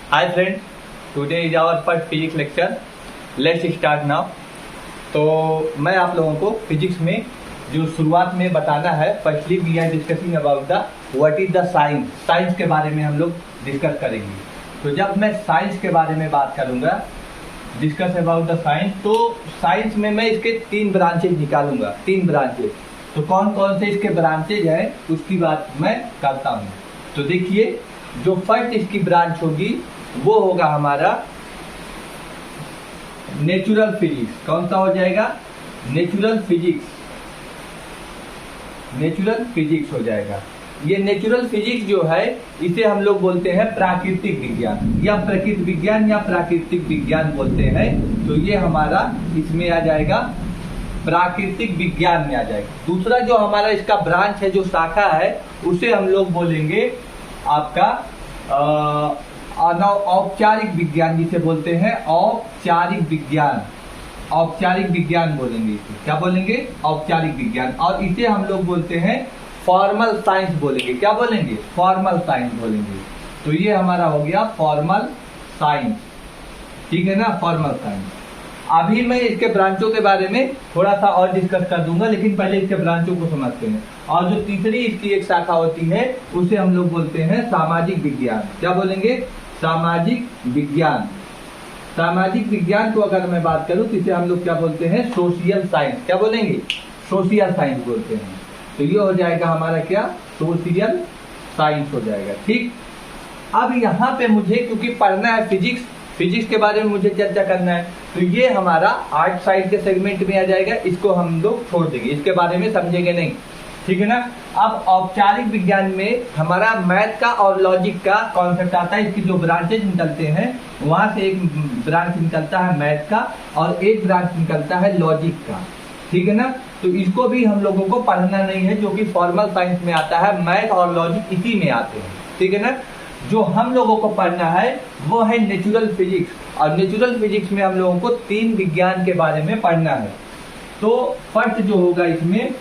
Hi friends, today is our first physics lecture. Let's start now. तो मैं आप लोगों को फिजिक्स में जो शुरुआत में बताना है, firstly we are discussing about the what is the science. Science के बारे में हम लोग डिस्कस करेंगे। तो जब मैं साइंस के बारे में बात करूंगा, डिस्कस अबाउट द साइंस, तो साइंस में मैं इसके 3 ब्रांचेज निकालूंगा। 3 ब्रांचेज, तो कौन कौन से इसके ब्रांचेज हैं उसकी बात मैं करता हूँ। तो देखिए, जो फर्स्ट इसकी ब्रांच होगी वो होगा हमारा नेचुरल फिजिक्स। कौन सा हो जाएगा? Natural physics. नेचुरल फिजिक्स हो जाएगा। ये नेचुरल फिजिक्स जो है इसे हम लोग बोलते हैं प्राकृतिक विज्ञान, या प्रकृति विज्ञान, या प्राकृतिक विज्ञान बोलते हैं। तो ये हमारा इसमें आ जाएगा, प्राकृतिक विज्ञान में आ जाएगा। दूसरा जो हमारा इसका ब्रांच है, जो शाखा है, उसे हम लोग बोलेंगे आपका औपचारिक विज्ञान, जिसे बोलते हैं औपचारिक विज्ञान। औपचारिक विज्ञान बोलेंगे इसे। क्या बोलेंगे? औपचारिक विज्ञान। और इसे हम लोग बोलते हैं फॉर्मल साइंस बोलेंगे। क्या बोलेंगे? फॉर्मल साइंस बोलेंगे। तो ये हमारा हो गया फॉर्मल साइंस, ठीक है ना, फॉर्मल साइंस। अभी मैं इसके ब्रांचों के बारे में थोड़ा सा और डिस्कस कर दूंगा, लेकिन पहले इसके ब्रांचों को समझते हैं। और जो तीसरी इसकी एक शाखा होती है उसे हम लोग बोलते हैं सामाजिक विज्ञान। क्या बोलेंगे? सामाजिक विज्ञान। सामाजिक विज्ञान को अगर मैं बात करूं तो इसे हम लोग क्या बोलते हैं? Social science. क्या बोलेंगे? सोशियल साइंस बोलते हैं। तो ये हो जाएगा हमारा क्या? सोशियल साइंस हो जाएगा। ठीक। अब यहाँ पे मुझे क्योंकि पढ़ना है फिजिक्स, फिजिक्स के बारे में मुझे चर्चा करना है, तो ये हमारा आर्ट साइड के सेगमेंट में आ जाएगा। इसको हम लोग छोड़ देंगे, इसके बारे में समझेंगे नहीं, ठीक है ना। अब औपचारिक विज्ञान में हमारा मैथ का और लॉजिक का कॉन्सेप्ट आता है। इसकी जो ब्रांचेज निकलते हैं, वहां से एक ब्रांच निकलता है मैथ का और एक ब्रांच निकलता है लॉजिक का, ठीक है ना। तो इसको भी हम लोगों को पढ़ना नहीं है, जो कि फॉर्मल साइंस में आता है। मैथ और लॉजिक इसी में आते हैं, ठीक है ना। जो हम लोगों को पढ़ना है वो है नेचुरल फिजिक्स। और नेचुरल फिजिक्स में हम लोगों को 3 विज्ञान के बारे में पढ़ना है। तो फर्स्ट जो होगा इसमें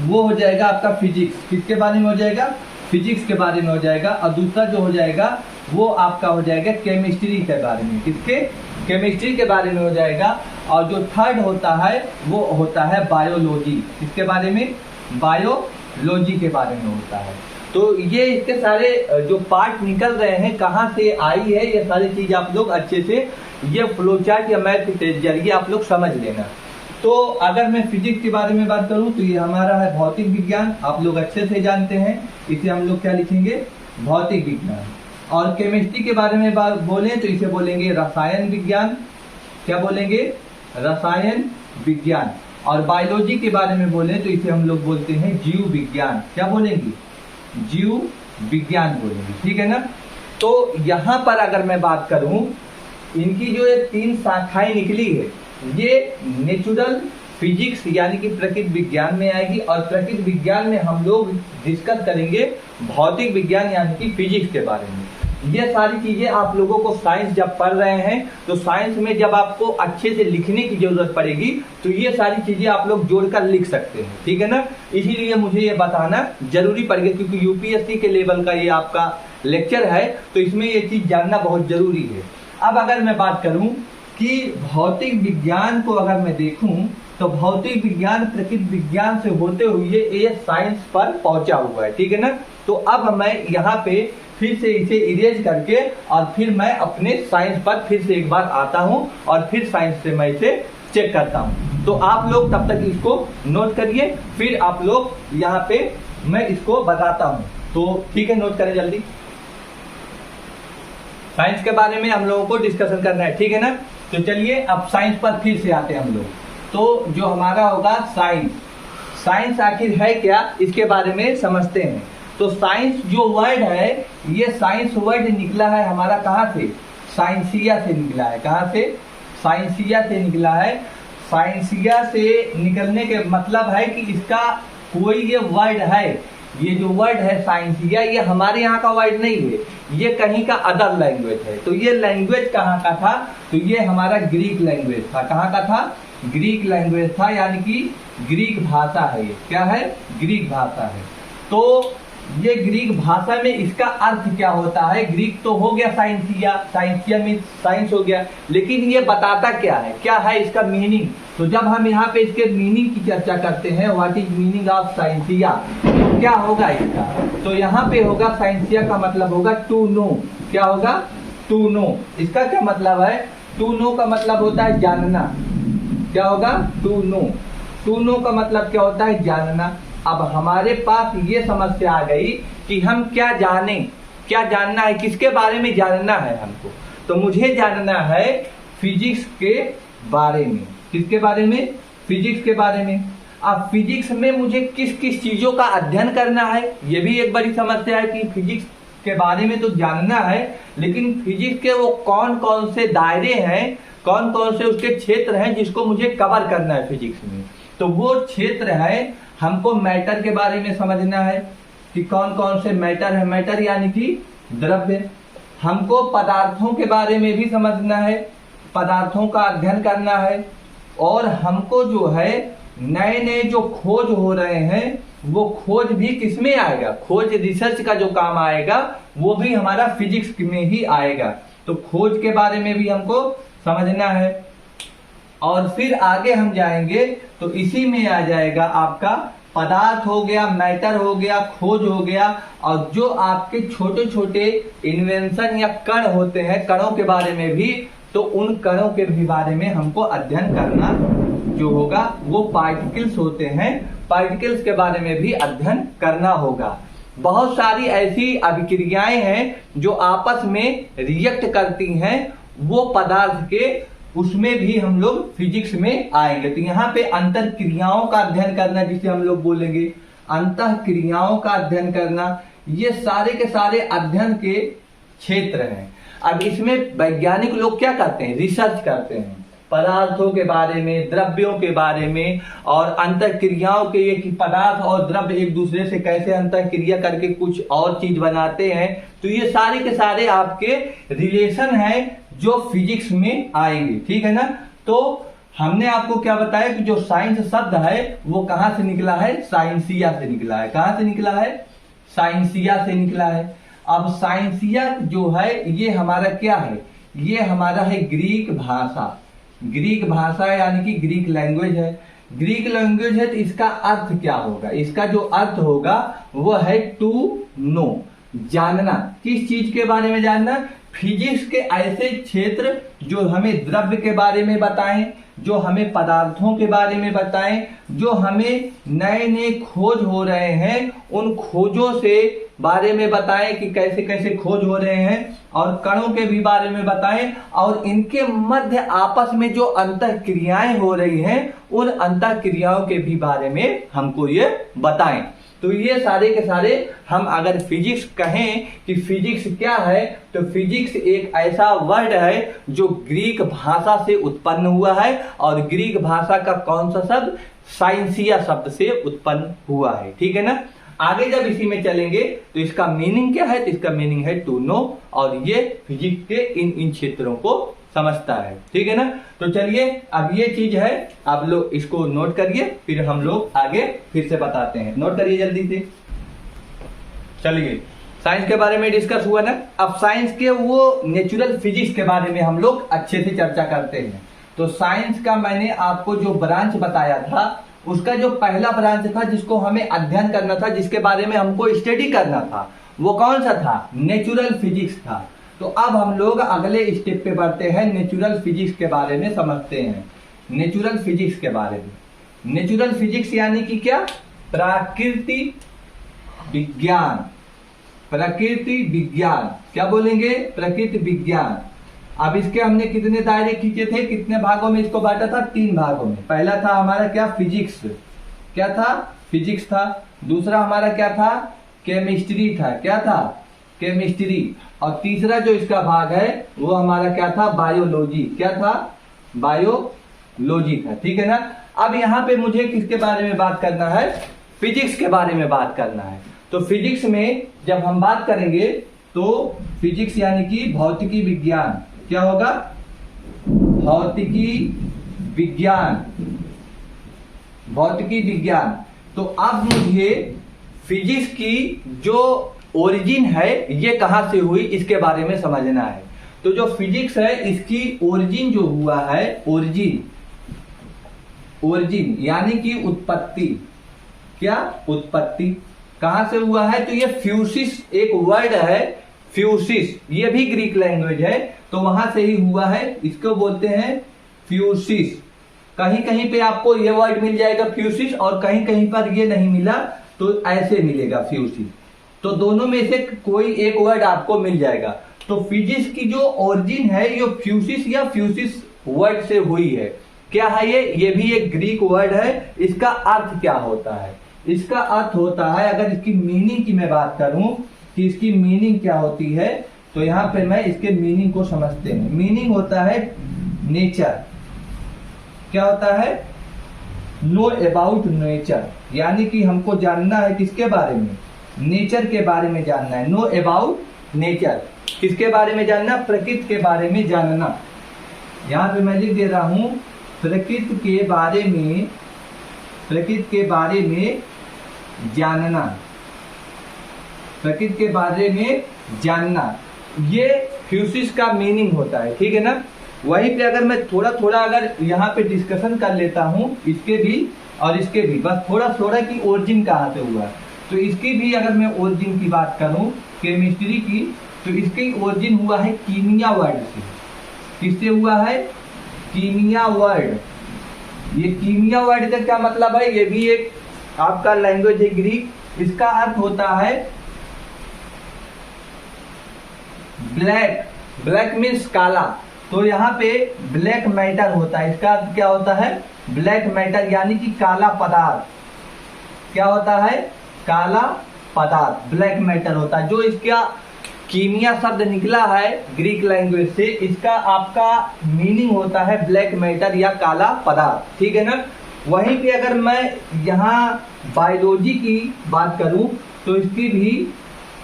वो हो जाएगा आपका फिजिक्स। किसके बारे में हो जाएगा? फिजिक्स के बारे में हो जाएगा। और दूसरा जो हो जाएगा वो आपका हो जाएगा केमिस्ट्री के बारे में। किसके? केमिस्ट्री के बारे में हो जाएगा। और जो थर्ड होता है वो होता है बायोलॉजी। किसके बारे में? बायोलॉजी के बारे में होता है। तो ये इसके सारे जो पार्ट निकल रहे हैं कहाँ से आई है, ये सारी चीज आप लोग अच्छे से ये फ्लो चार्ट या मैथ के जरिए आप लोग समझ लेना। तो अगर मैं फिजिक्स के बारे में बात करूं तो ये हमारा है भौतिक विज्ञान। आप लोग अच्छे से जानते हैं, इसे हम लोग क्या लिखेंगे? भौतिक विज्ञान। और केमिस्ट्री के बारे में बात बोलें तो इसे बोलेंगे रसायन विज्ञान। क्या बोलेंगे? रसायन विज्ञान। और बायोलॉजी के बारे में बोलें तो इसे हम लोग बोलते हैं जीव विज्ञान। क्या बोलेंगे? जीव विज्ञान बोलेंगे, ठीक है ना। तो यहाँ पर अगर मैं बात करूं, इनकी जो ये 3 शाखाएं निकली है, ये नेचुरल फिजिक्स यानी कि प्रकृति विज्ञान में आएगी। और प्रकृति विज्ञान में हम लोग डिस्कस करेंगे भौतिक विज्ञान यानी कि फिजिक्स के बारे में। ये सारी चीजें आप लोगों को साइंस जब पढ़ रहे हैं तो साइंस में जब आपको अच्छे से लिखने की जरूरत पड़ेगी तो ये सारी चीजें आप लोग जोड़कर लिख सकते हैं, ठीक है ना। इसीलिए मुझे ये बताना जरूरी पड़ गया, क्योंकि यूपीएससी के लेवल का ये आपका लेक्चर है, तो इसमें ये चीज जानना बहुत जरूरी है। अब अगर मैं बात करूं कि भौतिक विज्ञान को अगर मैं देखूं तो भौतिक विज्ञान प्रकृति विज्ञान से होते हुए ये साइंस पर पहुंचा हुआ है, ठीक है ना। तो अब मैं यहाँ पे फिर से इसे इरेज करके और फिर मैं अपने साइंस पर फिर से एक बार आता हूँ और फिर साइंस से मैं इसे चेक करता हूँ। तो आप लोग तब तक इसको नोट करिए, फिर आप लोग यहाँ पे मैं इसको बताता हूँ। तो ठीक है, नोट करें जल्दी। साइंस के बारे में हम लोगों को डिस्कशन करना है, ठीक है ना। तो चलिए अब साइंस पर फिर से आते हैं हम लोग। तो जो हमारा होगा साइंस, साइंस आखिर है क्या, इसके बारे में समझते हैं। तो साइंस जो वर्ड है, ये साइंस वर्ड निकला है हमारा कहाँ से? साइंसिया से निकला है। कहाँ से? साइंसिया से निकला है। साइंसिया से निकलने के मतलब है कि इसका कोई ये वर्ड है, ये जो वर्ड है साइंसिया, ये हमारे यहाँ का वर्ड नहीं है, ये कहीं का अदर लैंग्वेज है। तो ये लैंग्वेज कहाँ का था? तो ये हमारा ग्रीक लैंग्वेज था। कहाँ का था? ग्रीक लैंग्वेज था, यानी कि ग्रीक भाषा है। ये क्या है? ग्रीक भाषा है। तो ये ग्रीक भाषा में इसका अर्थ क्या होता है? ग्रीक तो हो गया साइंसिया, साइंसिया में साइंस हो गया, लेकिन ये बताता क्या है इसका मीनिंग। तो जब हम यहाँ पे इसके मीनिंग की चर्चा करते हैं, what is meaning of scientia, तो क्या होगा इसका? तो यहाँ पे होगा साइंसिया का मतलब होगा टू नो। क्या होगा? To know. इसका क्या मतलब है? टू नो का मतलब होता है जानना। क्या होगा? To no. टू नो का मतलब क्या होता है? जानना। अब हमारे पास ये समस्या आ गई कि हम क्या जाने, क्या जानना है, किसके बारे में जानना है हमको? तो मुझे जानना है फिजिक्स के बारे में। किसके बारे में? फिजिक्स के बारे में। अब फिजिक्स में मुझे किस किस चीजों का अध्ययन करना है, ये भी एक बड़ी समस्या है कि फिजिक्स के बारे में तो जानना है, लेकिन फिजिक्स के वो कौन कौन से दायरे हैं, कौन कौन से उसके क्षेत्र हैं जिसको मुझे कवर करना है फिजिक्स में। तो वो क्षेत्र है, हमको मैटर के बारे में समझना है कि कौन कौन से मैटर है, मैटर यानी कि द्रव्य। हमको पदार्थों के बारे में भी समझना है, पदार्थों का अध्ययन करना है। और हमको जो है नए नए जो खोज हो रहे हैं, वो खोज भी किसमें आएगा? खोज रिसर्च का जो काम आएगा वो भी हमारा फिजिक्स में ही आएगा। तो खोज के बारे में भी हमको समझना है। और फिर आगे हम जाएंगे तो इसी में आ जाएगा आपका पदार्थ हो गया, मैटर हो गया, खोज हो गया, और जो आपके छोटे छोटे इन्वेंशन या कण होते हैं, कणों के बारे में भी, तो उन कणों के भी बारे में हमको अध्ययन करना जो होगा। वो पार्टिकल्स होते हैं, पार्टिकल्स के बारे में भी अध्ययन करना होगा। बहुत सारी ऐसी अभिक्रियाएं हैं जो आपस में रिएक्ट करती हैं, वो पदार्थ के, उसमें भी हम लोग फिजिक्स में आएंगे। तो यहाँ पे अंतर क्रियाओं का अध्ययन करना, जिसे हम लोग बोलेंगे अंतः क्रियाओं का अध्ययन करना, ये सारे के सारे अध्ययन के क्षेत्र हैं। अब इसमें वैज्ञानिक लोग क्या करते हैं? रिसर्च करते हैं पदार्थों के बारे में, द्रव्यों के बारे में, और अंतर क्रियाओं के, ये कि पदार्थ और द्रव्य एक दूसरे से कैसे अंतर क्रिया करके कुछ और चीज बनाते हैं। तो ये सारे के सारे आपके रिलेशन हैं जो फिजिक्स में आएंगे। ठीक है ना? तो हमने आपको क्या बताया कि जो साइंस शब्द है वो कहां से निकला है? साइंसिया से निकला है। कहां से निकला है? साइंसिया से निकला है। अब साइंसिया जो है ये हमारा क्या है? ये हमारा है ग्रीक भाषा। ग्रीक भाषा यानी कि ग्रीक लैंग्वेज है। ग्रीक लैंग्वेज है तो इसका अर्थ क्या होगा? इसका जो अर्थ होगा वो है टू नो, जानना। किस चीज के बारे में जानना? फिजिक्स के ऐसे क्षेत्र जो हमें द्रव्य के बारे में बताएं, जो हमें पदार्थों के बारे में बताएं, जो हमें नए नए खोज हो रहे हैं, उन खोजों से बारे में बताएं कि कैसे कैसे खोज हो रहे हैं, और कणों के भी बारे में बताएं, और इनके मध्य आपस में जो अंतः क्रियाएं हो रही हैं, उन अंतः क्रियाओं के भी बारे में हमको ये बताएं। तो ये सारे के सारे, हम अगर फिजिक्स कहें कि फिजिक्स क्या है, तो फिजिक्स एक ऐसा वर्ड है जो ग्रीक भाषा से उत्पन्न हुआ है, और ग्रीक भाषा का कौन सा शब्द? साइंसिया शब्द से उत्पन्न हुआ है। ठीक है ना? आगे जब इसी में चलेंगे तो इसका मीनिंग क्या है? तो इसका मीनिंग है टू नो, और ये फिजिक्स के इन क्षेत्रों को समझता है। ठीक है ना? तो चलिए अब ये चीज है, आप लोग इसको नोट करिए, फिर हम लोग आगे फिर से बताते हैं। नोट करिए जल्दी से। चलिए, साइंस के बारे में डिस्कस हुआ ना। अब साइंस के वो नेचुरल फिजिक्स के बारे में हम लोग अच्छे से चर्चा करते हैं। तो साइंस का मैंने आपको जो ब्रांच बताया था, उसका जो पहला ब्रांच था जिसको हमें अध्ययन करना था, जिसके बारे में हमको स्टडी करना था, वो कौन सा था? नेचुरल फिजिक्स था। तो अब हम लोग अगले स्टेप पे बढ़ते हैं, नेचुरल फिजिक्स के बारे में समझते हैं। नेचुरल फिजिक्स के बारे में, नेचुरल फिजिक्स यानी कि क्या? प्रकृति विज्ञान। प्रकृति विज्ञान क्या बोलेंगे? प्रकृति विज्ञान। अब इसके हमने कितने दायरे खींचे थे, कितने भागों में इसको बांटा था? 3 भागों में। पहला था हमारा क्या? फिजिक्स। क्या था? फिजिक्स था। दूसरा हमारा क्या था? केमिस्ट्री था। क्या था? केमिस्ट्री। और तीसरा जो इसका भाग है वो हमारा क्या था? बायोलॉजी। क्या था? बायोलॉजी था। ठीक है ना? अब यहाँ पे मुझे किसके बारे में बात करना है? फिजिक्स के बारे में बात करना है। तो फिजिक्स में जब हम बात करेंगे तो फिजिक्स यानी कि भौतिकी विज्ञान। क्या होगा? भौतिकी विज्ञान। भौतिकी विज्ञान। तो अब मुझे फिजिक्स की जो ओरिजिन है ये कहाँ से हुई इसके बारे में समझना है। तो जो फिजिक्स है इसकी ओरिजिन जो हुआ है, ओरिजिन यानी कि उत्पत्ति, क्या उत्पत्ति कहां से हुआ है? तो ये फ्यूसिस एक वर्ड है, फ्यूसिस ये भी ग्रीक लैंग्वेज है, तो वहां से ही हुआ है, इसको बोलते हैं फ्यूसिस। कहीं कहीं पे आपको ये वर्ड मिल जाएगा फ्यूसिस और कहीं कहीं पर ये नहीं मिला तो ऐसे मिलेगा फ्यूसिस, तो दोनों में से कोई एक वर्ड आपको मिल जाएगा। तो फिजिक्स की जो ओरिजिन है ये फ्यूसिस या फ्यूसिस वर्ड से हुई है। क्या है ये भी एक ग्रीक वर्ड है। इसका अर्थ क्या होता है? इसका अर्थ होता है, अगर इसकी मीनिंग की मैं बात करूं कि इसकी मीनिंग क्या होती है, तो यहां पे मैं इसके मीनिंग को समझते हैं। मीनिंग होता है नेचर। क्या होता है? नो अबाउट नेचर, यानी कि हमको जानना है किसके बारे में? नेचर के बारे में जानना है। नो अबाउट नेचर, किसके बारे में जानना? प्रकृति के बारे में जानना। यहां पे मैं लिख दे रहा हूं प्रकृति के बारे में, प्रकृति के बारे में जानना, प्रकृति के बारे में जानना, ये फ्यूसिस का मीनिंग होता है। ठीक है ना। वहीं पे अगर मैं थोड़ा थोड़ा अगर यहाँ पे डिस्कशन कर लेता हूँ इसके भी और इसके भी, बस थोड़ा थोड़ा कि ओरिजिन कहाँ से हुआ, तो इसकी भी अगर मैं ओरिजिन की बात करूँ केमिस्ट्री की, तो इसकी ओरिजिन हुआ है कीमिया वर्ड से। किससे हुआ है? कीमिया वर्ड। ये कीमिया वर्ड का क्या मतलब है? ये भी एक आपका लैंग्वेज है ग्रीक। इसका अर्थ होता है ब्लैक, ब्लैक मीन्स काला, तो यहाँ पे ब्लैक मैटर होता है। इसका अर्थ क्या होता है? ब्लैक मैटर यानी कि काला पदार्थ। क्या होता है? काला पदार्थ, ब्लैक मैटर होता है। जो इसका कीमिया शब्द निकला है ग्रीक लैंग्वेज से, इसका आपका मीनिंग होता है ब्लैक मैटर या काला पदार्थ। ठीक है ना। वहीं पे अगर मैं यहाँ बायोलॉजी की बात करूं तो इसकी भी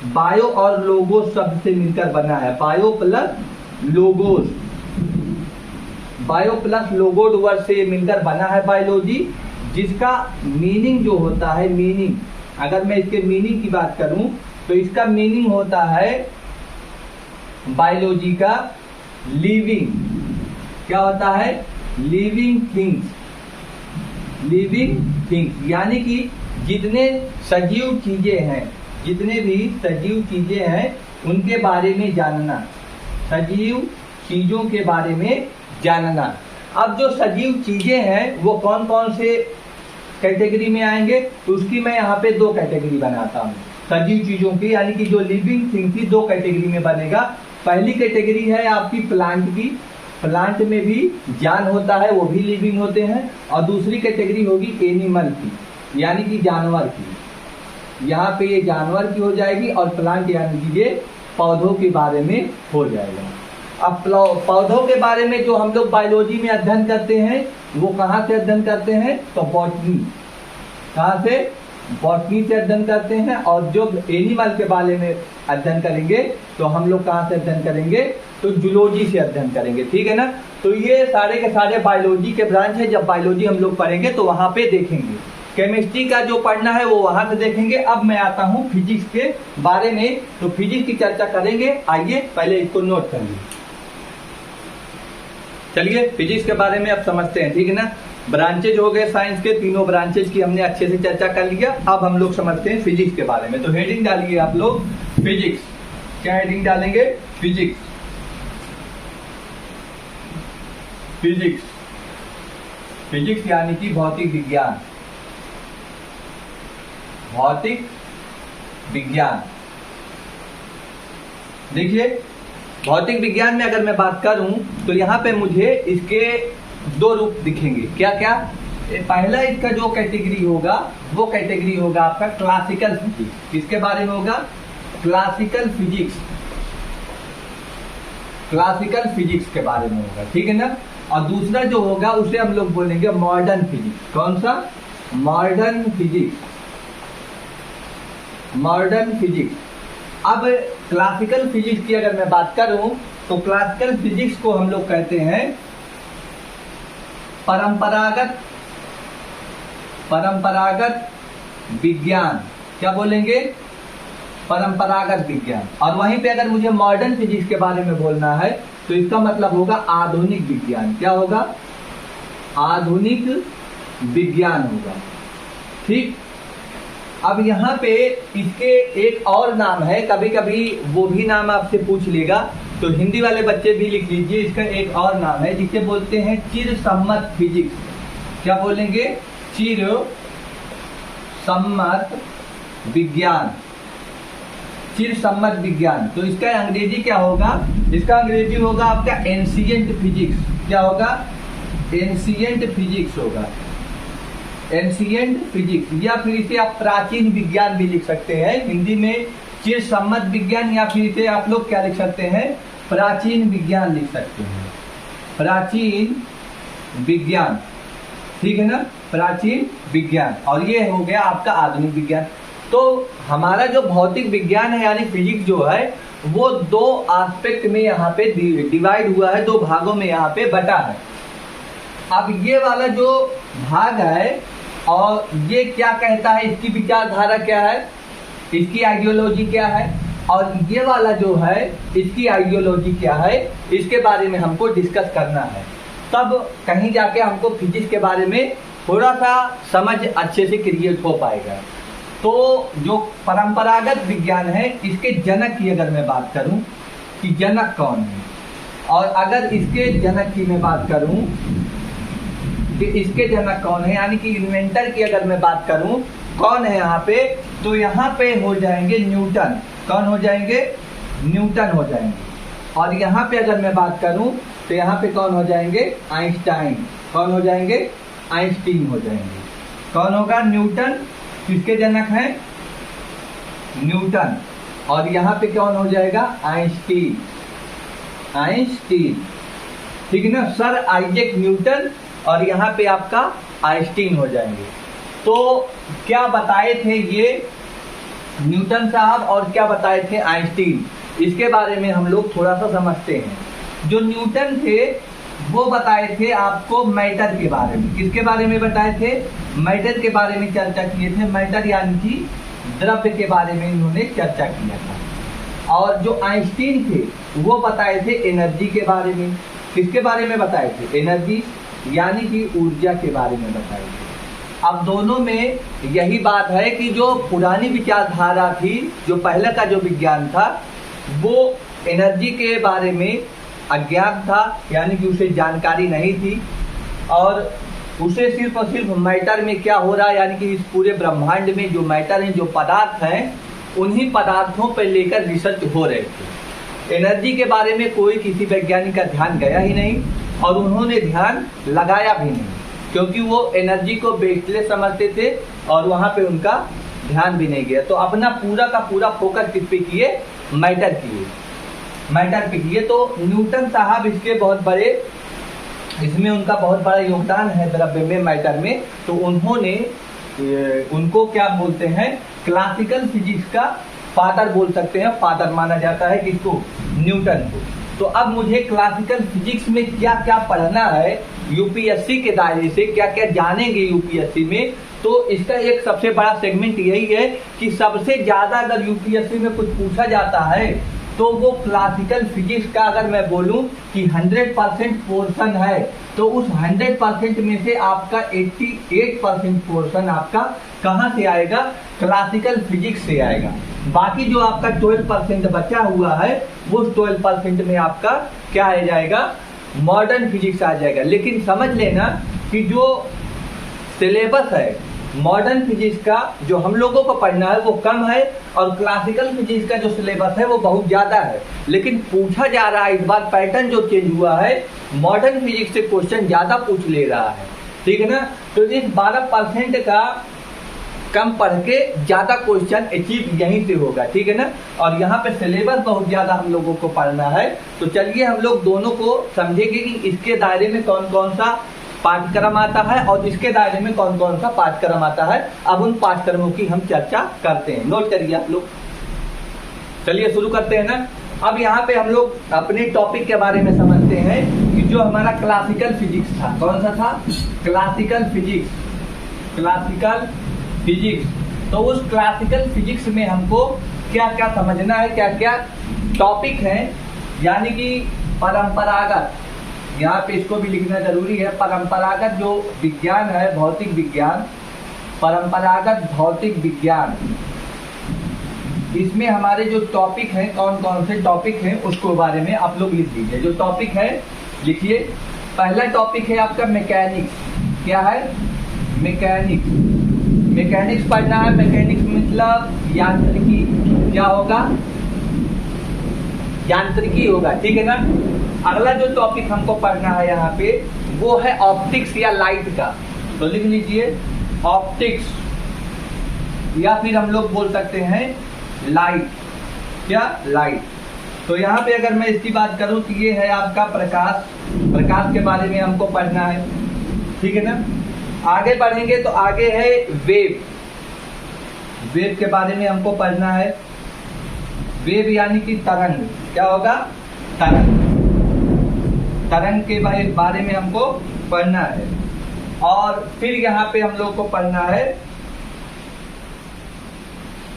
बायो और लोगोस शब्द से मिलकर बना है। Bio plus logos, bio plus logos word से मिलकर बना है बायोलॉजी, जिसका मीनिंग जो होता है, मीनिंग अगर मैं इसके मीनिंग की बात करूं तो इसका मीनिंग होता है बायोलॉजी का लिविंग। क्या होता है? लिविंग थिंग्स, लिविंग थिंग्स यानी कि जितने सजीव चीजें हैं, जितने भी सजीव चीजें हैं उनके बारे में जानना, सजीव चीजों के बारे में जानना। अब जो सजीव चीजें हैं वो कौन कौन से कैटेगरी में आएंगे, तो उसकी मैं यहाँ पे दो कैटेगरी बनाता हूँ सजीव चीजों की, यानी कि जो लिविंग थिंग की दो कैटेगरी में बनेगा। पहली कैटेगरी है आपकी प्लांट की, प्लांट में भी जान होता है, वो भी लिविंग होते हैं। और दूसरी कैटेगरी होगी एनिमल की, यानी कि जानवर की। यहाँ पे ये जानवर की हो जाएगी और प्लांट यानी कि ये पौधों के बारे में हो जाएगा। अब पौधों के बारे में जो हम लोग बायोलॉजी में अध्ययन करते हैं वो कहाँ से अध्ययन करते हैं? तो बॉटनी। कहाँ से? बॉटनी से अध्ययन करते हैं। और जो एनिमल के बारे में अध्ययन करेंगे तो हम लोग कहाँ से अध्ययन करेंगे? तो जूलॉजी से अध्ययन करेंगे। ठीक है ना। तो ये सारे के सारे बायोलॉजी के ब्रांच है। जब बायोलॉजी हम लोग पढ़ेंगे तो वहाँ पे देखेंगे। केमिस्ट्री का जो पढ़ना है वो वहां से देखेंगे। अब मैं आता हूँ फिजिक्स के बारे में, तो फिजिक्स की चर्चा करेंगे। आइए पहले इसको नोट कर लीजिए। चलिए फिजिक्स के बारे में अब समझते हैं। ठीक है ना। ब्रांचेज हो गए साइंस के, तीनों ब्रांचेज की हमने अच्छे से चर्चा कर लिया। अब हम लोग समझते हैं फिजिक्स के बारे में। तो हेडिंग डालिए आप लोग फिजिक्स। क्या हेडिंग डालेंगे? फिजिक्स। फिजिक्स, फिजिक्स यानी कि भौतिक विज्ञान, भौतिक विज्ञान। देखिए भौतिक विज्ञान में अगर मैं बात करूं तो यहाँ पे मुझे इसके दो रूप दिखेंगे। क्या क्या? पहला इसका जो कैटेगरी होगा वो कैटेगरी होगा आपका क्लासिकल फिजिक्स। किसके बारे में होगा? क्लासिकल फिजिक्स, क्लासिकल फिजिक्स के बारे में होगा। ठीक है ना। और दूसरा जो होगा उसे हम लोग बोलेंगे मॉडर्न फिजिक्स। कौन सा? Modern physics, modern physics. अब क्लासिकल फिजिक्स की अगर मैं बात करूं तो क्लासिकल फिजिक्स को हम लोग कहते हैं परंपरागत, परंपरागत विज्ञान। क्या बोलेंगे? परंपरागत विज्ञान। और वहीं पे अगर मुझे मॉडर्न फिजिक्स के बारे में बोलना है तो इसका मतलब होगा आधुनिक विज्ञान। क्या होगा? आधुनिक विज्ञान होगा। ठीक। अब यहाँ पे इसके एक और नाम है, कभी कभी वो भी नाम आपसे पूछ लेगा, तो हिंदी वाले बच्चे भी लिख लीजिए। इसका एक और नाम है जिसे बोलते हैं चिरसम्मत फिजिक्स। क्या बोलेंगे? चिरसम्मत विज्ञान। चिरसम्मत विज्ञान। तो इसका अंग्रेजी क्या होगा? इसका अंग्रेजी होगा आपका एंशिएंट फिजिक्स। क्या होगा? एंशिएंट फिजिक्स होगा। एंशिएंट फिजिक्स, या फिर इसे आप प्राचीन विज्ञान भी लिख सकते हैं हिंदी में, चिरसम्मत विज्ञान, या फिर इसे आप लोग क्या लिख सकते हैं? प्राचीन विज्ञान लिख सकते हैं। प्राचीन विज्ञान। ठीक है ना? प्राचीन विज्ञान। और ये हो गया आपका आधुनिक विज्ञान। तो हमारा जो भौतिक विज्ञान है यानी फिजिक्स जो है वो दो एस्पेक्ट में यहाँ पे डिवाइड हुआ है, दो भागों में यहाँ पे बटा है। अब ये वाला जो भाग है और ये क्या कहता है, इसकी विचारधारा क्या है, इसकी आइडियोलॉजी क्या है, और ये वाला जो है इसकी आइडियोलॉजी क्या है, इसके बारे में हमको डिस्कस करना है। तब कहीं जाके हमको फिजिक्स के बारे में थोड़ा सा समझ अच्छे से क्रिएट हो पाएगा। तो जो परंपरागत विज्ञान है इसके जनक की अगर मैं बात करूं कि जनक कौन है, और अगर इसके जनक की मैं बात करूं कि इसके जनक कौन है, यानी कि इन्वेंटर की अगर मैं बात करूं कौन है यहाँ पे, तो यहाँ पे हो जाएंगे न्यूटन। कौन हो जाएंगे? न्यूटन हो जाएंगे। और यहाँ पे अगर मैं बात करूं तो यहाँ पे कौन हो जाएंगे? आइंस्टाइन। कौन हो जाएंगे? आइंस्टीन हो जाएंगे। कौन होगा? न्यूटन। किसके जनक हैं? न्यूटन। और यहाँ पे कौन हो जाएगा? आइंस्टीन। आइंस्टीन। ठीक है ना? सर आइजैक न्यूटन और यहाँ पे आपका आइंस्टीन हो जाएंगे। तो क्या बताए थे ये न्यूटन साहब और क्या बताए थे आइंस्टीन, इसके बारे में हम लोग थोड़ा सा समझते हैं। जो न्यूटन थे वो बताए थे आपको मैटर के बारे में। किसके बारे में बताए थे? मैटर के बारे में चर्चा किए थे। मैटर यानी कि द्रव्य के बारे में इन्होंने चर्चा किया था। और जो आइंस्टीन थे वो बताए थे एनर्जी के बारे में। किसके बारे में बताए थे? एनर्जी यानी कि ऊर्जा के बारे में बताए थे। अब दोनों में यही बात है कि जो पुरानी विचारधारा थी, जो पहले का जो विज्ञान था, वो एनर्जी के बारे में अज्ञात था, यानी कि उसे जानकारी नहीं थी, और उसे सिर्फ और सिर्फ मैटर में क्या हो रहा है, यानी कि इस पूरे ब्रह्मांड में जो मैटर हैं, जो पदार्थ हैं, उन्हीं पदार्थों पर लेकर रिसर्च हो रहे थे। एनर्जी के बारे में कोई किसी वैज्ञानिक का ध्यान गया ही नहीं, और उन्होंने ध्यान लगाया भी नहीं, क्योंकि वो एनर्जी को बेस्टलेस समझते थे और वहाँ पे उनका ध्यान भी नहीं गया। तो अपना पूरा का पूरा फोकस किस पे किए? मैटर किए। मैटर पे किए। तो न्यूटन साहब इसके बहुत बड़े, इसमें उनका बहुत बड़ा योगदान है द्रव्य में, मैटर में। तो उन्होंने उनको क्या बोलते हैं? क्लासिकल फिजिक्स का फादर बोल सकते हैं। फादर माना जाता है किसको? न्यूटन को। तो अब मुझे क्लासिकल फिजिक्स में क्या क्या पढ़ना है, यूपीएससी के दायरे से क्या क्या जानेंगे यूपीएससी में, तो इसका एक सबसे बड़ा सेगमेंट यही है कि सबसे ज्यादा अगर यूपीएससी में कुछ पूछा जाता है तो वो क्लासिकल फिजिक्स का, अगर मैं बोलूं कि 100% पोर्शन है, तो उस 100% में से आपका 88% पोर्शन आपका कहाँ से आएगा? क्लासिकल फिजिक्स से आएगा। बाकी जो आपका 12% बचा हुआ है, वो 12% में आपका क्या आ जाएगा? मॉडर्न फिजिक्स आ जाएगा। लेकिन समझ लेना कि जो सिलेबस है मॉडर्न फिजिक्स का, जो हम लोगों को पढ़ना है, वो कम है, और क्लासिकल फिजिक्स का जो सिलेबस है वो बहुत ज़्यादा है। लेकिन पूछा जा रहा है, इस बार पैटर्न जो चेंज हुआ है, मॉडर्न फिजिक्स से क्वेश्चन ज़्यादा पूछ ले रहा है। ठीक है ना? तो इस 12% का कम पढ़ के ज़्यादा क्वेश्चन अचीव यहीं से होगा। ठीक है ना? और यहाँ पे सिलेबस बहुत ज़्यादा हम लोगों को पढ़ना है। तो चलिए हम लोग दोनों को समझेंगे कि इसके दायरे में कौन कौन सा पाठ्यक्रम आता है और इसके दायरे में कौन कौन सा पाठ्यक्रम आता है। अब उन पाठ्यक्रमों की हम चर्चा करते हैं। नोट करिए आप लोग। चलिए शुरू करते हैं ना। अब यहाँ पे हम लोग अपने टॉपिक के बारे में समझते हैं कि जो हमारा क्लासिकल फिजिक्स था, कौन सा था? Classical physics. क्लासिकल फिजिक्स तो उस क्लासिकल फिजिक्स में हमको क्या क्या समझना है, क्या क्या टॉपिक हैं, यानी कि परंपरागत, यहाँ पे इसको भी लिखना जरूरी है, परंपरागत जो विज्ञान है, भौतिक विज्ञान, परंपरागत भौतिक विज्ञान, इसमें हमारे जो टॉपिक हैं, कौन कौन से टॉपिक हैं उसको बारे में आप लोग लिख लीजिए। जो टॉपिक है लिखिए। पहला टॉपिक है आपका मैकेनिक्स। क्या है? मैकेनिक्स। मैकेनिक्स पढ़ना है। मैकेनिक्स मतलब यांत्रिकी। क्या होगा? यांत्रिकी होगा, ठीक है ना। अगला जो टॉपिक हमको पढ़ना है यहाँ पे वो है ऑप्टिक्स या लाइट का। तो लिख लीजिए ऑप्टिक्स, या फिर हम लोग बोल सकते हैं लाइट। क्या? लाइट। तो यहाँ पे अगर मैं इसकी बात करूं तो ये है आपका प्रकाश। प्रकाश के बारे में हमको पढ़ना है, ठीक है ना। आगे बढ़ेंगे तो आगे है वेव। वेव के बारे में हमको पढ़ना है। वेव यानी कि तरंग। क्या होगा? तरंग। तरंग के बारे में हमको पढ़ना है। और फिर यहाँ पे हम लोग को पढ़ना है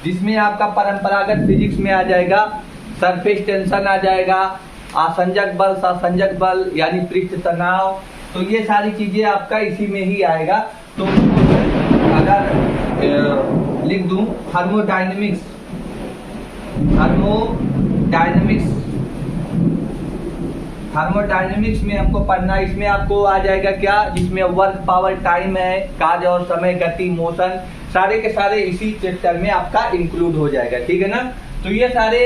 जिसमें आपका परंपरागत फिजिक्स में आ जाएगा सरफेस टेंशन आ जाएगा, आसंजक बल, सासंजक बल यानी पृष्ठ तनाव। तो ये सारी चीजें आपका इसी में ही आएगा। तो अगर लिख दूं थर्मोडायनेमिक्स। थर्मोडायनेमिक्स, थर्मोडायनेमिक्स में हमको पढ़ना है। इसमें आपको आ जाएगा क्या? जिसमें वर्क, पावर, टाइम है, कार्य और समय, गति, मोशन, सारे के सारे इसी चैप्टर में आपका इंक्लूड हो जाएगा, ठीक है ना। तो ये सारे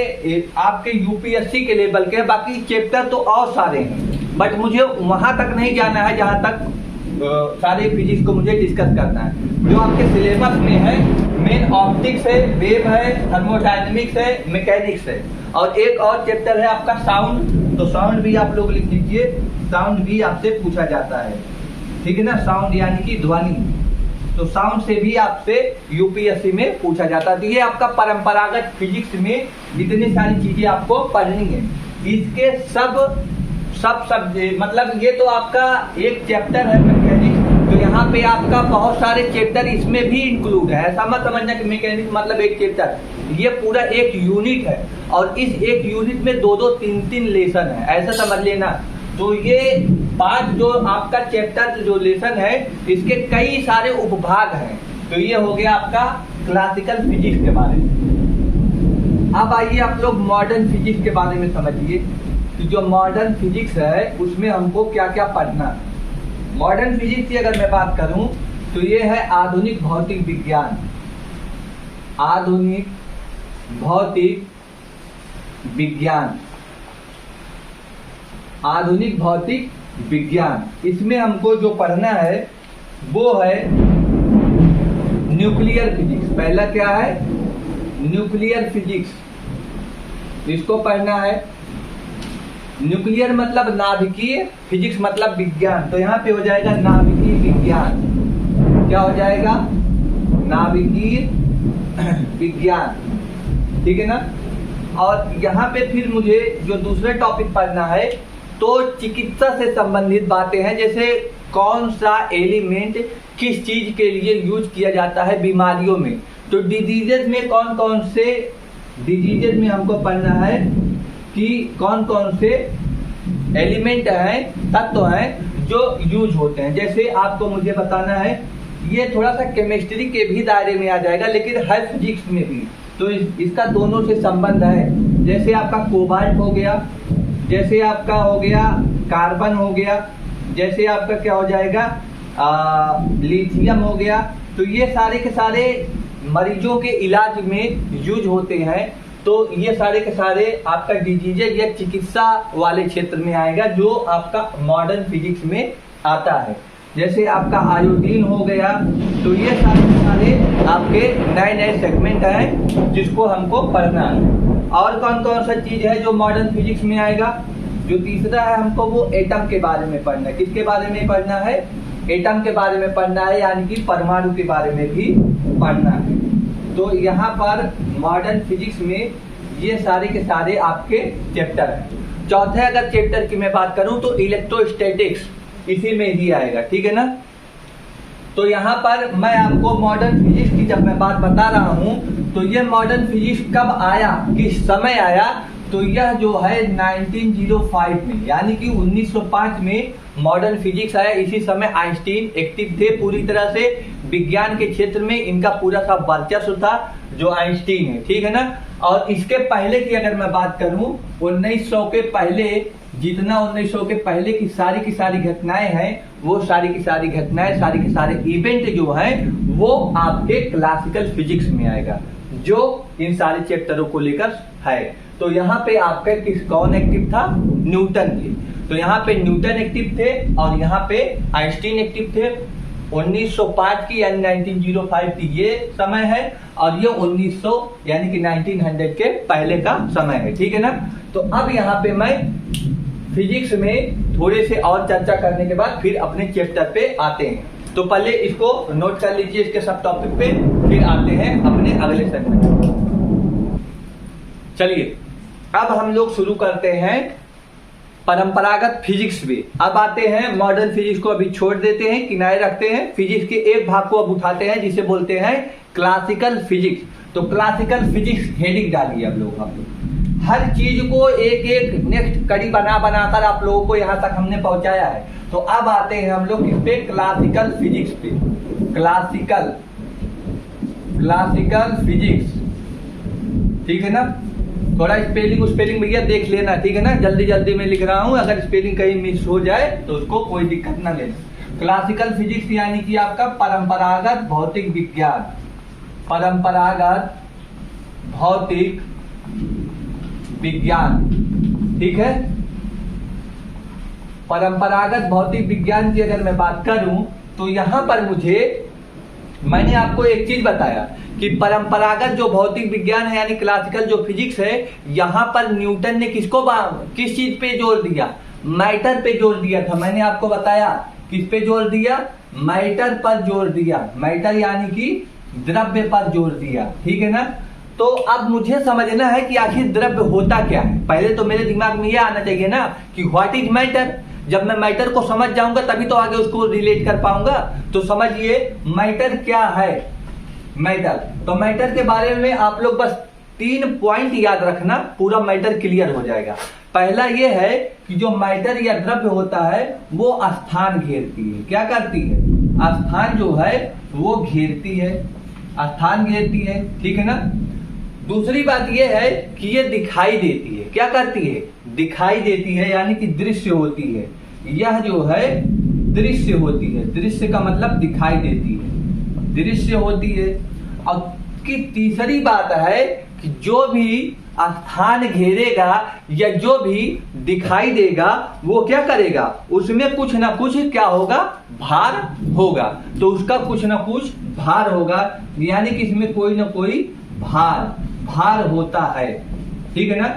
आपके यूपीएससी के लेवल के, बाकी चैप्टर तो और सारे हैं, बट मुझे वहां तक नहीं जाना है जहां तक सारे फिजिक्स को मुझे डिस्कस करना है। जो आपके सिलेबस में है मेन ऑप्टिक्स है, वेव है, थर्मोडायनेमिक्स है, मैकेनिक्स है, और एक और चैप्टर है आपका साउंड। तो साउंड भी आप लोग लिख लीजिए। साउंड भी आपसे पूछा जाता है, ठीक है ना। साउंड यानी कि ध्वनि। तो साउंड से भी आपसे यूपीएससी में पूछा जाता है। तो ये आपका परंपरागत फिजिक्स में जितनी सारी चीजें आपको पढ़नी है, इसके सब मतलब ये तो आपका एक चैप्टर है मैकेनिक्स। तो यहाँ पे आपका बहुत सारे चैप्टर इसमें भी इंक्लूड है। ऐसा मत समझना कि मैकेनिक्स मतलब एक चैप्टर, ये पूरा एक यूनिट है, और इस एक यूनिट में दो दो तीन तीन लेसन है, ऐसा समझ लेना। तो ये 5 जो आपका चैप्टर जो लेसन है इसके कई सारे उपभाग हैं। तो ये हो गया आपका क्लासिकल फिजिक्स के बारे में। अब आइए आप लोग मॉडर्न फिजिक्स के बारे में समझिए कि जो मॉडर्न फिजिक्स है उसमें हमको क्या क्या पढ़ना है। मॉडर्न फिजिक्स की अगर मैं बात करूं तो ये है आधुनिक भौतिक विज्ञान। आधुनिक भौतिक विज्ञान, आधुनिक भौतिक विज्ञान, इसमें हमको जो पढ़ना है वो है न्यूक्लियर फिजिक्स। पहला क्या है? न्यूक्लियर फिजिक्स, इसको पढ़ना है। न्यूक्लियर मतलब नाभिकीय, फिजिक्स मतलब विज्ञान। तो यहाँ पे हो जाएगा नाभिकीय विज्ञान। क्या हो जाएगा? नाभिकीय विज्ञान, ठीक है ना। और यहाँ पे फिर मुझे जो दूसरा टॉपिक पढ़ना है तो चिकित्सा से संबंधित बातें हैं, जैसे कौन सा एलिमेंट किस चीज के लिए यूज किया जाता है बीमारियों में। तो डिजीजेज में कौन कौन से डिजीजेज में हमको पढ़ना है कि कौन कौन से एलिमेंट हैं, तत्व हैं जो यूज होते हैं। जैसे आपको मुझे बताना है, ये थोड़ा सा केमिस्ट्री के भी दायरे में आ जाएगा लेकिन है फिजिक्स में भी। तो इसका दोनों से संबंध है। जैसे आपका कोबाल्ट हो गया, जैसे आपका हो गया कार्बन हो गया, जैसे आपका क्या हो जाएगा लिथियम हो गया। तो ये सारे के सारे मरीजों के इलाज में यूज होते हैं। तो ये सारे के सारे आपका डिजीजेज या चिकित्सा वाले क्षेत्र में आएगा जो आपका मॉडर्न फिजिक्स में आता है। जैसे आपका आयोडीन हो गया। तो ये सारे के सारे आपके नए नए सेगमेंट हैं जिसको हमको पढ़ना है। और कौन कौन सा चीज है जो मॉडर्न फिजिक्स में आएगा? जो तीसरा है हमको वो एटम के बारे में पढ़ना है। किसके बारे में पढ़ना है? एटम के बारे में पढ़ना है, यानी कि परमाणु के बारे में भी पढ़ना है। तो यहाँ पर मॉडर्न फिजिक्स में ये सारे के सारे आपके चैप्टर हैं। चौथे अगर चैप्टर की मैं बात करूं तो इलेक्ट्रोस्टैटिक्स इसी में ही आएगा, ठीक है ना। तो यहाँ पर मैं आपको मॉडर्न फिजिक्स की जब मैं बात बता रहा हूँ तो ये मॉडर्न फिजिक्स कब आया, किस समय आया, तो यह जो है 1905 में, यानी कि 1905 में मॉडर्न फिजिक्स आया। इसी समय आइंस्टीन एक्टिव थे पूरी तरह से विज्ञान के क्षेत्र में, इनका पूरा सा वर्चस्व था जो आइंस्टीन है, ठीक है ना। और इसके पहले की अगर मैं बात करूं 1900 के पहले, जितना 1900 के पहले की सारी घटनाएं हैं, वो सारी की सारी घटनाएं, सारे के सारे इवेंट जो हैं वो आपके क्लासिकल फिजिक्स में आएगा, जो इन सारे चैप्टरों को लेकर है। तो यहाँ पे आपके कौन एक्टिव था, न्यूटन थे। तो यहाँ पे न्यूटन एक्टिव थे और यहाँ पे आइंस्टीन एक्टिव थे। 1905 की यानी 1905 की ये समय है और ये 1900 यानी कि 1900 के पहले का समय है, ठीक है ना। तो अब यहाँ पे मैं फिजिक्स में थोड़े से और चर्चा करने के बाद फिर अपने चैप्टर पे आते हैं। तो पहले इसको नोट कर लीजिए इसके सब टॉपिक पे, फिर आते हैं अपने अगले सेगमेंट। चलिए अब हम लोग शुरू करते हैं परंपरागत फिजिक्स में। अब आते हैं मॉडर्न फिजिक्स को अभी छोड़ देते हैं, किनारे रखते हैं, फिजिक्स के एक भाग को अब उठाते हैं जिसे बोलते हैं क्लासिकल फिजिक्स। तो क्लासिकल फिजिक्स हेडिंग डालिए अब लोग, हर चीज को एक एक नेक्स्ट कड़ी बनाकर आप लोगों को यहां तक हमने पहुंचाया है। तो अब आते हैं हम लोग इस पे क्लासिकल फिजिक्स पे, क्लासिकल फिजिक्स, ठीक है ना। थोड़ा स्पेलिंग भैया देख लेना, ठीक है ना, जल्दी में लिख रहा हूं, अगर स्पेलिंग कहीं मिस हो जाए तो उसको कोई दिक्कत ना लेना। क्लासिकल फिजिक्स यानी कि आपका परंपरागत भौतिक विज्ञान, परंपरागत भौतिक विज्ञान, ठीक है। परंपरागत भौतिक विज्ञान की अगर मैं बात करूं तो यहां पर मैंने आपको एक चीज बताया कि परंपरागत जो भौतिक विज्ञान है यानी क्लासिकल जो फिजिक्स है, यहां पर न्यूटन ने किस चीज पे जोर दिया, मैटर पे जोर दिया था। मैंने आपको बताया किस पे जोर दिया, मैटर पर जोर दिया, मैटर यानी कि द्रव्य पर जोर दिया, ठीक है ना। तो अब मुझे समझना है कि आखिर द्रव्य होता क्या है। पहले तो मेरे दिमाग में यह आना चाहिए ना कि व्हाट इज मैटर। जब मैं मैटर को समझ जाऊंगा तभी तो आगे उसको रिलेट कर पाऊंगा। तो समझिए मैटर क्या है। मैटर, तो मैटर के बारे में आप लोग बस 3 पॉइंट याद रखना, पूरा मैटर क्लियर हो जाएगा। पहला यह है कि जो मैटर या द्रव्य होता है वो स्थान घेरती है। क्या करती है, स्थान जो है वो घेरती है, स्थान घेरती है, ठीक है ना। दूसरी बात यह है कि ये दिखाई देती है। क्या करती है, दिखाई देती है, यानी कि दृश्य होती है। यह जो है दृश्य होती है, दृश्य का मतलब दिखाई देती है, दृश्य होती है। और की तीसरी बात है कि जो भी स्थान घेरेगा या जो भी दिखाई देगा वो क्या करेगा, उसमें कुछ ना कुछ क्या होगा, भार होगा। तो उसका कुछ ना कुछ भार होगा, यानी कि इसमें कोई ना कोई भार होता है, ठीक है ना।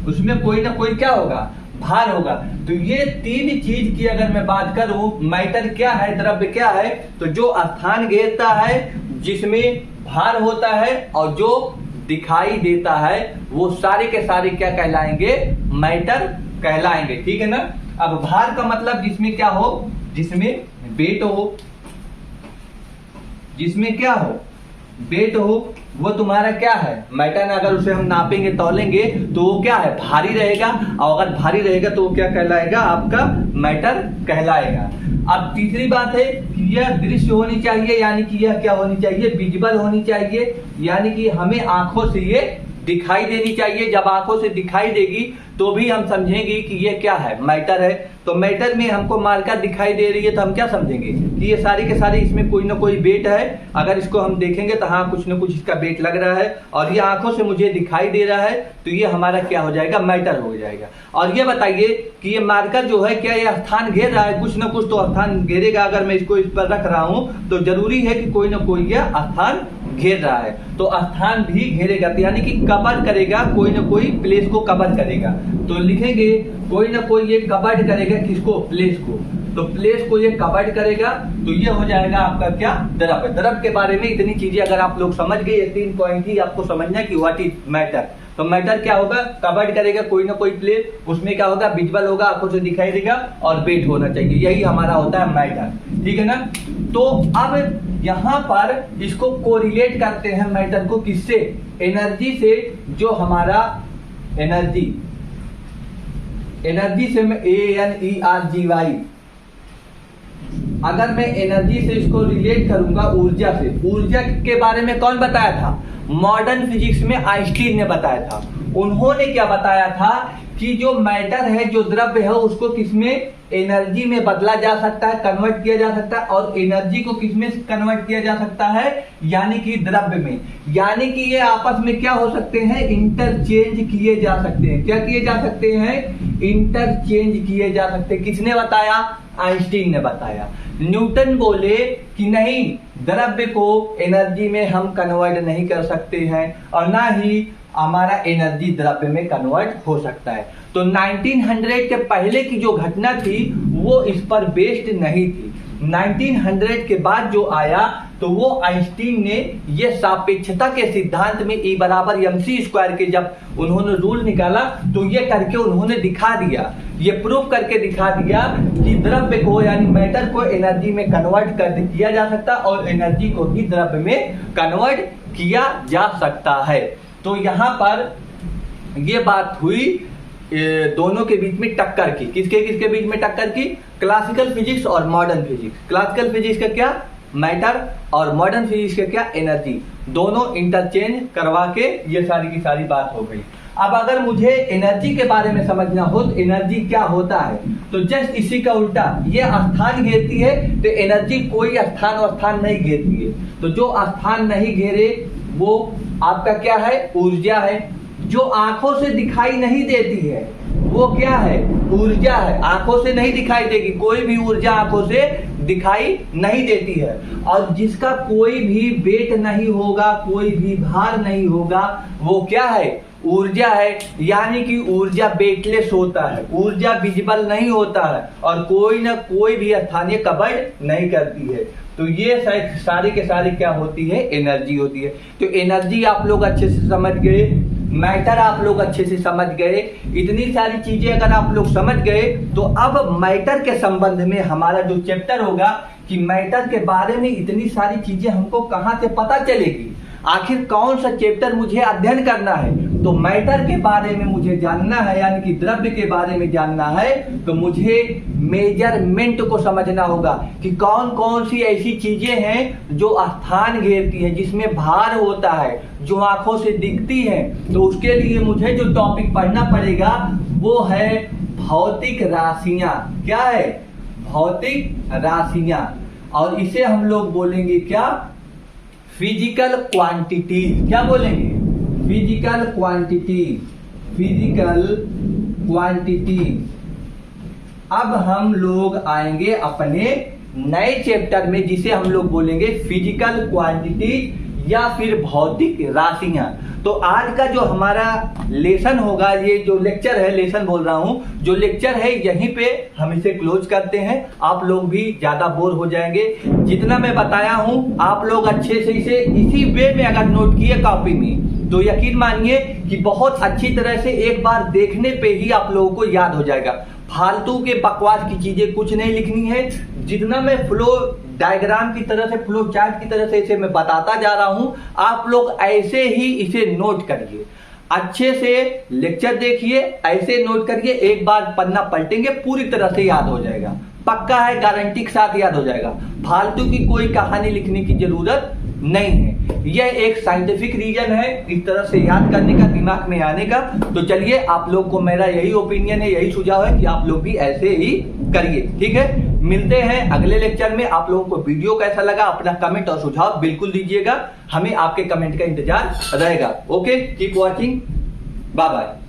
उसमें कोई ना कोई क्या होगा, भार होगा। तो ये 3 चीज की अगर मैं बात करूं, मैटर क्या है, द्रव्य क्या है, तो जो स्थान घेरता है, जिसमें भार होता है और जो दिखाई देता है, वो सारे के सारे क्या कहलाएंगे, मैटर कहलाएंगे, ठीक है ना। अब भार का मतलब जिसमें क्या हो, जिसमें वेट हो, जिसमें क्या हो, वेट हो, वो तुम्हारा क्या है, मैटर। अगर उसे हम नापेंगे तौलेंगे तो वो क्या है, भारी रहेगा। और अगर भारी रहेगा तो वो क्या कहलाएगा, आपका मैटर कहलाएगा। अब तीसरी बात है कि यह दृश्य होनी चाहिए, यानी कि यह क्या होनी चाहिए, विजिबल होनी चाहिए, यानी कि हमें आंखों से ये दिखाई देनी चाहिए। जब आंखों से दिखाई देगी तो भी हम समझेंगे कि ये क्या है, मैटर है। तो मैटर में हमको मार्कर दिखाई दे रही है तो हम क्या समझेंगे कि ये सारे के सारे इसमें कोई ना कोई वेट है। अगर इसको हम देखेंगे तो हाँ कुछ ना कुछ इसका वेट लग रहा है और ये आंखों से मुझे दिखाई दे रहा है, तो ये हमारा क्या हो जाएगा, मैटर हो जाएगा। और ये बताइए कि ये मार्कर जो है क्या ये स्थान घेर रहा है, कुछ ना कुछ तो स्थान घेरेगा। अगर मैं इसको इस पर रख रहा हूं तो जरूरी है कि कोई ना कोई यह स्थान घेर रहा है, तो स्थान भी घेरेगा, यानी कि कवर करेगा, कोई ना कोई प्लेस को कवर करेगा। तो लिखेंगे कोई ना कोई ये कवर करेगा, किसको, प्लेस को। तो प्लेस को ये कवर करेगा, तो ये हो जाएगा आपका क्या, द्रव्य। द्रव्य के बारे में इतनी चीजें अगर आप लोग समझ गए, ये 3 पॉइंट ही आपको समझना है कि व्हाट इज मैटर। तो मैटर क्या होगा, कवर करेगा कोई ना कोई प्लेस, उसमें क्या होगा, विजिबल होगा, आंखों से दिखाई देगा और वेट होना चाहिए, यही हमारा होता है मैटर, ठीक है ना। तो अब यहाँ पर इसको कोरिलेट करते हैं मैटर को किससे, एनर्जी से। जो हमारा एनर्जी से मैं ANERGY, अगर मैं एनर्जी से इसको रिलेट करूंगा ऊर्जा से, ऊर्जा के बारे में कौन बताया था, मॉडर्न फिजिक्स में आइंस्टीन ने बताया था। उन्होंने क्या बताया था कि जो मैटर है, जो द्रव्य है, उसको किसमें, एनर्जी में बदला जा सकता है, कन्वर्ट किया जा सकता है। और एनर्जी को किसमें कन्वर्ट किया जा सकता है, यानी कि द्रव्य में। यानी कि ये आपस में क्या हो सकते हैं, इंटरचेंज किए जा सकते हैं। क्या किए जा सकते हैं, इंटरचेंज किए जा सकते हैं। किसने बताया, आइंस्टीन ने बताया। न्यूटन बोले कि नहीं, द्रव्य को एनर्जी में हम कन्वर्ट नहीं कर सकते हैं और ना ही हमारा एनर्जी द्रव्य में कन्वर्ट हो सकता है। तो 1900 के पहले की जो घटना थी वो इस पर बेस्ड नहीं थी। 1900 के बाद जो आया तो वो आइंस्टीन ने ये सापेक्षता के सिद्धांत में E बराबर mc² के जब उन्होंने रूल निकाला तो ये करके उन्होंने दिखा दिया, ये प्रूफ करके दिखा दिया कि द्रव्य को यानी मैटर को एनर्जी में कन्वर्ट किया जा सकता और एनर्जी को भी द्रव्य में कन्वर्ट किया जा सकता है। तो यहाँ पर ये बात हुई दोनों के बीच में टक्कर की। किसके किसके बीच में टक्कर की, क्लासिकल फिजिक्स और मॉडर्न फिजिक्स। क्लासिकल फिजिक्स का क्या, मैटर, और मॉडर्न फिजिक्स का क्या, एनर्जी। दोनों इंटरचेंज करवा के ये सारी की सारी बात हो गई। अब अगर मुझे एनर्जी के बारे में समझना हो तो एनर्जी क्या होता है, तो जस्ट इसी का उल्टा, ये स्थान घेरती है तो एनर्जी कोई स्थान और स्थान नहीं घेरती है। तो जो स्थान नहीं घेरे वो आपका क्या है, ऊर्जा है। जो आंखों से दिखाई नहीं देती है वो क्या है, ऊर्जा है। आंखों से नहीं दिखाई देगी, कोई भी ऊर्जा आंखों से दिखाई नहीं देती है। और जिसका कोई भी वेट नहीं होगा, कोई भी भार नहीं होगा, वो क्या है, ऊर्जा है। यानी कि ऊर्जा वेटलेस होता है, ऊर्जा विजिबल नहीं होता है और कोई ना कोई भी स्थानीय कवर नहीं करती है। तो ये सारी के सारी क्या होती है, एनर्जी होती है। तो एनर्जी आप लोग अच्छे से समझ गए, मैटर आप लोग अच्छे से समझ गए, इतनी सारी चीजें अगर आप लोग समझ गए तो अब मैटर के संबंध में हमारा जो चैप्टर होगा कि मैटर के बारे में इतनी सारी चीजें हमको कहां से पता चलेगी, आखिर कौन सा चैप्टर मुझे अध्ययन करना है। तो मैटर के बारे में मुझे जानना है, यानी कि द्रव्य के बारे में जानना है, तो मुझे मेजरमेंट को समझना होगा कि कौन कौन सी ऐसी चीजें हैं जो स्थान घेरती है, जिसमें भार होता है, जो आंखों से दिखती है। तो उसके लिए मुझे जो टॉपिक पढ़ना पड़ेगा वो है भौतिक राशियां। क्या है, भौतिक राशियां। और इसे हम लोग बोलेंगे क्या, फिजिकल क्वांटिटीज। क्या बोलेंगे, फिजिकल क्वांटिटीज, फिजिकल क्वांटिटीज। अब हम लोग आएंगे अपने नए चैप्टर में जिसे हम लोग बोलेंगे फिजिकल क्वांटिटीज या फिर भौतिक राशियां। तो आज का जो हमारा लेसन होगा, ये जो लेक्चर है, लेसन बोल रहा हूं, जो लेक्चर है यहीं पे हम इसे क्लोज करते हैं। आप लोग भी ज्यादा बोर हो जाएंगे। जितना मैं बताया हूं आप लोग अच्छे से इसे इसी वे में अगर नोट किए कॉपी में तो यकीन मानिए कि बहुत अच्छी तरह से एक बार देखने पे ही आप लोगों को याद हो जाएगा। फालतू के बकवास की चीजें कुछ नहीं लिखनी है। जितना मैं फ्लो डायग्राम की तरह से, फ्लो चार्ट की तरह से इसे मैं बताता जा रहा हूं, आप लोग ऐसे ही इसे नोट करिए, अच्छे से लेक्चर देखिए, ऐसे नोट करिए। एक बार पन्ना पलटेंगे पूरी तरह से याद हो जाएगा, पक्का है, गारंटी के साथ याद हो जाएगा। फालतू की कोई कहानी लिखने की जरूरत नहीं है। यह एक साइंटिफिक रीजन है इस तरह से याद करने का, दिमाग में आने का। तो चलिए, आप लोग को मेरा यही ओपिनियन है, यही सुझाव है कि आप लोग भी ऐसे ही करिए। ठीक है, मिलते हैं अगले लेक्चर में। आप लोगों को वीडियो कैसा लगा अपना कमेंट और सुझाव बिल्कुल दीजिएगा, हमें आपके कमेंट का इंतजार रहेगा। Okay, keep watching, bye bye.